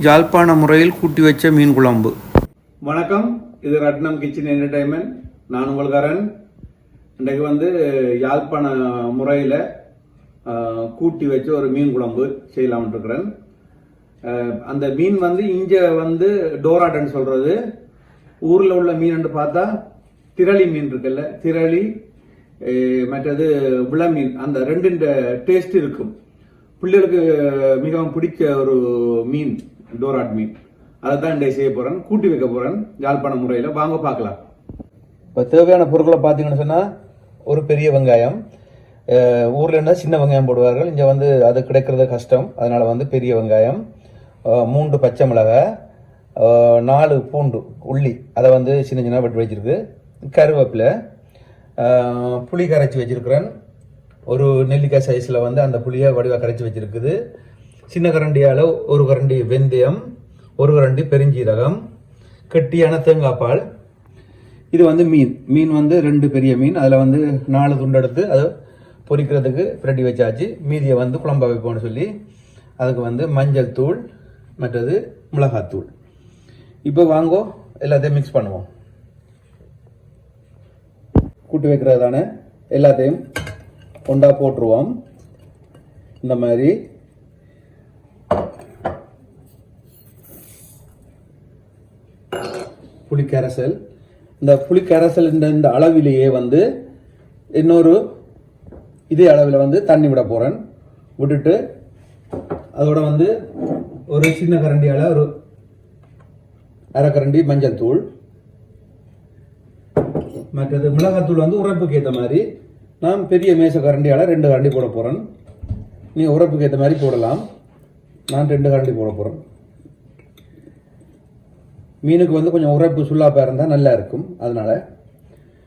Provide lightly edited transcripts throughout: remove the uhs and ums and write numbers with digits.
யாழ்ப்பாண முறையில் கூட்டி வச்ச மீன் குழம்பு. வணக்கம், இது ரத்னம் கிச்சன் என்டர்டைன்மெண்ட். நான் உங்கள்காரன். இன்றைக்கு யாழ்ப்பாண முறையில் கூட்டி வச்சு ஒரு மீன் குழம்பு செய்யலாம்னு இருக்கிறேன். அந்த மீன் இங்கே டோராட்டன் சொல்றது. ஊரில் உள்ள மீன் பார்த்தா திரளி மீன் இருக்குல்ல, திரளி மற்றது விள மீன், அந்த ரெண்டு டேஸ்ட் இருக்கும். பிள்ளைகளுக்கு மிகவும் பிடிச்ச ஒரு மீன் டோராட் மீன். அதை தான் இன்றைக்கு செய்ய போறேன், கூட்டி வைக்க போறேன் யாழ்ப்பாண முறையில். வாங்க பார்க்கலாம். இப்போ தேவையான பொருட்களை பார்த்தீங்கன்னு சொன்னால், ஒரு பெரிய வெங்காயம். ஊரில் இருந்தால் சின்ன வெங்காயம் போடுவார்கள், இங்கே அது கிடைக்கிறது கஷ்டம். அதனால பெரிய வெங்காயம், 3 பச்சை மிளகாய், 4 பூண்டு உள்ளி, அதை சின்ன சின்ன வெட்டி வச்சிருக்கு. கருவேப்பிலை, புளி கரைச்சி வச்சிருக்கிறேன். ஒரு நெல்லிக்காய் சைஸில் அந்த புளியை வடிவாக கரைச்சி வச்சிருக்குது. சின்ன கரண்டியால் ஒரு கரண்டி வெந்தயம், ஒரு கரண்டி பெருஞ்சீரகம், கெட்டியான தேங்காய் பால். இது மீன் 2 பெரிய மீன். அதில் 4 துண்டு எடுத்து அதை பொரிக்கிறதுக்கு ரெடி வச்சாச்சு. மீதியை குழம்பா வைப்போம்னு சொல்லி அதுக்கு மஞ்சள் தூள், மற்றது மிளகாத்தூள். இப்போ வாங்கோ எல்லாத்தையும் மிக்ஸ் பண்ணுவோம். கூட்டி வைக்கிறது தானே, எல்லாத்தையும் ஒன்றா போட்டுருவோம். இந்த மாதிரி புளிக்கரைசல். இந்த புளிக்கரைசல் இந்த அளவிலேயே இன்னொரு இதே அளவில் தண்ணி விட போறேன். விட்டுட்டு அதோட ஒரு சின்ன கரண்டியால ஒரு அரை கரண்டி மஞ்சள் தூள், மற்றது மிளகாத்தூள் உரைப்புக்கு ஏற்ற மாதிரி. நான் பெரிய மேச கரண்டியால் 2 கரண்டி போட போகிறேன். நீங்கள் உரைப்புக்கு ஏற்ற மாதிரி போடலாம். நான் 2 கரண்டி போட போகிறேன். மீனுக்கு கொஞ்சம் உரைப்பு சுல்லாப்பாக இருந்தால் நல்லா இருக்கும். அதனால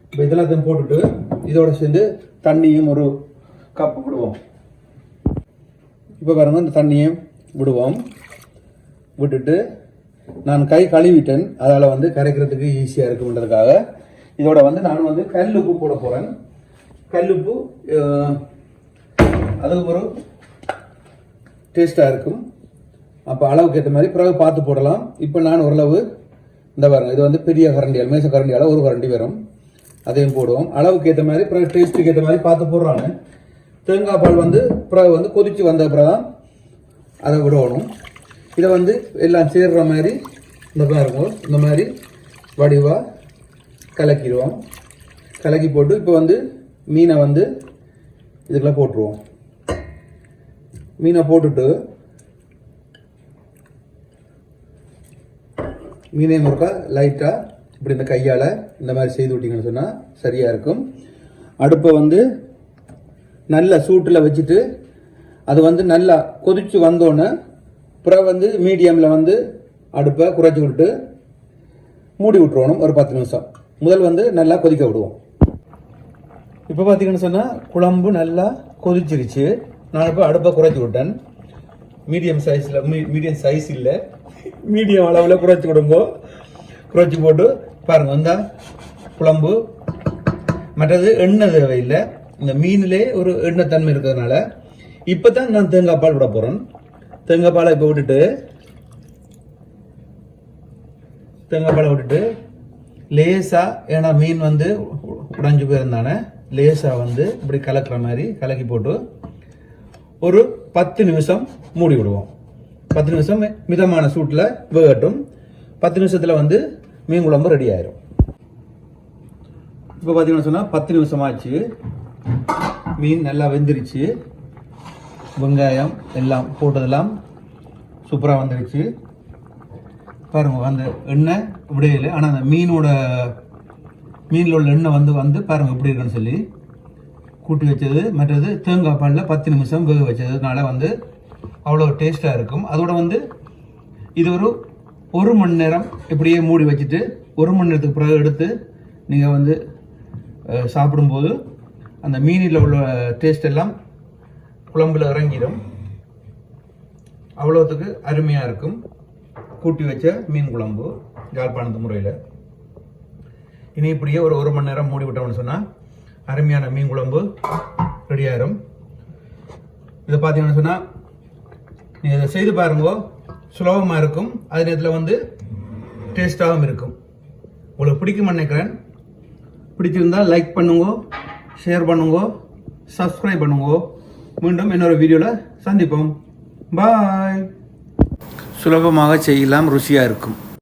இப்போ இதெல்லாத்தையும் போட்டுட்டு இதோட சேர்ந்து தண்ணியும் ஒரு கப்பு விடுவோம். இப்போ பாருங்க, இந்த தண்ணியும் விடுவோம். விட்டுட்டு நான் கை கழுவிட்டேன், அதால் கரைக்கிறதுக்கு ஈஸியாக இருக்குன்றதுக்காக இதோட நான் கல்லுப்பு போட போகிறேன். கல்லுப்பு அது ஒரு டேஸ்டாக இருக்கும். அப்போ அளவுக்கு ஏற்ற மாதிரி பிறகு பார்த்து போடலாம். இப்போ நான் ஓரளவு இந்த பாருங்க, இது பெரிய கரண்டியால், மேச கரண்டியால் ஒரு கரண்டி வரும். அதையும் போடுவோம். அளவுக்கு ஏற்ற மாதிரி பிறகு டேஸ்ட்டுக்கு ஏற்ற மாதிரி பார்த்து போடுறாங்க. தேங்காய் பால் பிறகு கொதிச்சு வந்த பிறகு தான் அதை விடணும். இதை எல்லாம் சேர்ற மாதிரி இந்த பாருங்க, இந்த மாதிரி வடிவாக கலக்கிடுவோம். கலக்கி போட்டு இப்போ மீனை இதுக்குள்ள போட்டுருவோம். மீனை போட்டுட்டு மீனை முறுக்கா லைட்டாக இப்படி இந்த கையால் இந்த மாதிரி செய்து விட்டீங்கன்னு சொன்னால் சரியாக இருக்கும். அடுப்பை நல்ல சூட்டில் வச்சுட்டு அது நல்லா கொதிச்சு வந்தோன்னே பிறகு மீடியமில் அடுப்பை குறைச்சி விட்டு மூடி விட்டுருவோம் ஒரு 10 நிமிஷம். முதல் நல்லா கொதிக்க விடுவோம். இப்போ பார்த்தீங்கன்னு சொன்னால் குழம்பு நல்லா கொதிச்சிருச்சு. நான் இப்போ அடுப்பை குறைச்சி விட்டேன். மீடியம் சைஸ் இல்லை, மீடியம் அளவில் குறைச்சி விடுங்கோ. குறைச்சி போட்டு பாருங்க, குழம்பு. மற்றது எண்ணெய் தேவையில்லை. இந்த மீனிலே ஒரு எண்ணெய் தன்மை இருக்கிறதுனால இப்போ தான் நான் தேங்காய் பால் விட போகிறேன். தேங்காய் பாலை இப்போ விட்டுட்டு லேசாக, ஏன்னா மீன் உடைஞ்சு போயிருந்தானே, லேசாக இப்படி கலக்கிற மாதிரி கலக்கி போட்டு ஒரு 10 நிமிஷம் மூடி விடுவோம். 10 நிமிஷம் மிதமான சூட்டில் வேகட்டும். 10 நிமிஷத்தில் மீன் குழம்பு ரெடி ஆயிரும். இப்போ பார்த்தீங்கன்னு சொன்னால் 10 நிமிஷம் ஆச்சு. மீன் நல்லா வெந்துருச்சு. வெங்காயம் எல்லாம் போட்டதெல்லாம் சூப்பராக வந்துருச்சு. பாருங்க, அந்த எண்ணெய் இப்படியே இல்லை, ஆனால் அந்த மீனில் உள்ள எண்ணெய் பாருங்க எப்படி இருக்குன்னு சொல்லி கூட்டி வச்சது. மற்றது தேங்காய் பாலில் 10 நிமிஷம் வேக வச்சதுனால அவ்வளோ டேஸ்டாக இருக்கும். அதோட இது ஒரு 1 மணி நேரம் இப்படியே மூடி வச்சுட்டு 1 மணி நேரத்துக்கு பிறகு எடுத்து நீங்கள் சாப்பிடும்போது அந்த மீனில் உள்ள டேஸ்ட் எல்லாம் குழம்புல இறங்கிடும். அவ்வளோத்துக்கு அருமையாக இருக்கும் கூட்டி வச்ச மீன் குழம்பு யாழ்ப்பாணத்து முறையில். இனி இப்படியே ஒரு 1 மணி நேரம் மூடி விட்டோம்னு சொன்னால் அருமையான மீன் குழம்பு ரெடியாயிரும். இதை பார்த்தீங்கன்னு சொன்னால் நீங்கள் இதை செய்து பாருங்க, சுலபமாக இருக்கும், அதே நேரத்தில் வந்து டேஸ்ட்டாகவும் இருக்கும். உங்களுக்கு பிடிக்கும்னு நினைக்கிறேன். பிடிச்சிருந்தால் லைக் பண்ணுங்க, ஷேர் பண்ணுங்க, சப்ஸ்கிரைப் பண்ணுங்க. மீண்டும் இன்னொரு வீடியோவில் சந்திப்போம். பாய். சுலபமாக செய்யலாம், ருசியாக இருக்கும்.